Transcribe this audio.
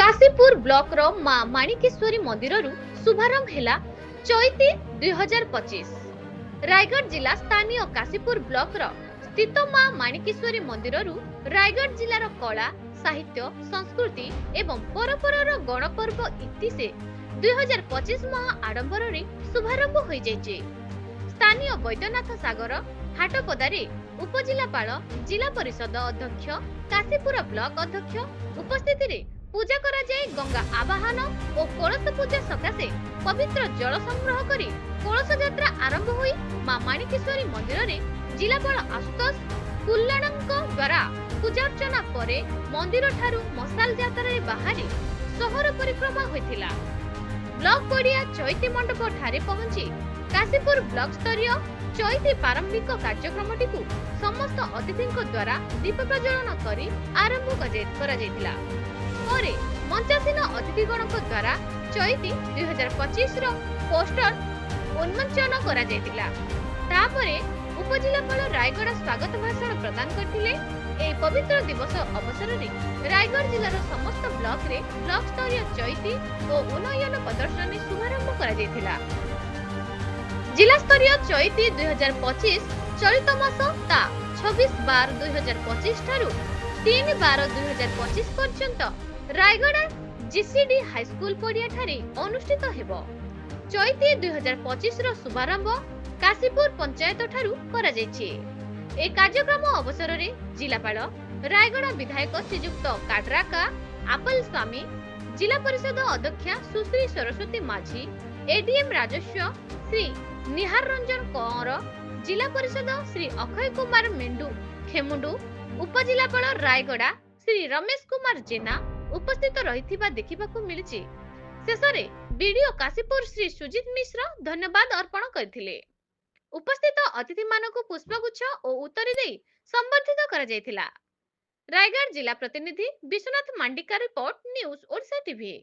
Kashipur block रो मां माणिकेश्वरी मंदिर शुभारंभ है चैती 2025। रायगढ़ जिला स्थानीय काशीपुर ब्लॉक रो स्थित मां माणिकेश्वरी मंदिर रायगढ़ जिलार कला साहित्य संस्कृति एवं परंपरार गणपर्व इति से 2025 महा आडंबर शुभारंभ हो जाइए। स्थानीय वैद्यनाथ सागर हाटपदारे उपजिलापाल जिला परिषद अध्यक्ष काशीपुर ब्लॉक अध्यक्ष उपस्थिति पूजा करा जाए। गंगा आवाहन और कलश पूजा सकाशे पवित्र जल संग्रह करी कलश यात्रा आरंभ हुई मां माणिकेश्वरी मंदिर में जिलापाल आशुतोष कुल्लाणଙ୍କ द्वारा पूजा अर्चना परे मंदिर ठारू मसाल यात्रा बाहरी सहर परिक्रमा होइथिला। ब्लॉक पड़िया चैती मंडप ठारे पहुंची काशीपुर ब्लॉक स्तरीय चैती प्रारंभिक कार्यक्रमटी समस्त अतिथि द्वारा दीप प्रज्वलन करी आरंभ करा जायतिला। परे मंचासीन अतिथिगण द्वारा चैती 2025 रो पोस्टर उन्मोचन करा जायतिला। तापरे उपजिलापाल रायगढ़ स्वागत भाषण प्रदान करथिले। ए पवित्र दिवस अवसर में रायगढ़ जिलार समस्त ब्लॉक रे ब्लॉक स्तरीय चैती और उन्नयन प्रदर्शनी शुभारंभ करा जायतिला। जिला स्तरीय चैती 2025 चलित मास ता 26/12/2025 ठारू 3/12/2025 पर्यंत रायगढ़ जीसीडी हाईस्कूल पड़िया ठारे अनुष्ठित हेबो। चैती 2025 रो शुभारंभ काशीपुर पंचायत ठारू करा जायछि। ए कार्यक्रम अवसर रे जिलापाल रायगढ़ विधायक श्रीयुक्त काटराका आपल स्वामी, जिला परिषद अध्यक्षा सुश्री सरस्वती माझी, एडीएम राजस्व श्री निहार रंजन कौर, जिला परिषद श्री अक्षय कुमार मेंडू खेमुंडू, उपजिलापाल रायगढ़ श्री रमेश कुमार जेना उपस्थित रहिथिबा देखिबाकू मिलिछि। शेषरे वीडियो काशीपुर श्री सुजित मिश्र धन्यवाद अर्पण करथिले। उपस्थित अतिथि मानकु पुष्पगुच्छ और उत्तरी देई संबर्धित करा जायतिला। रायगढ़ जिला प्रतिनिधि Biswanath Mandika report news Odisha TV.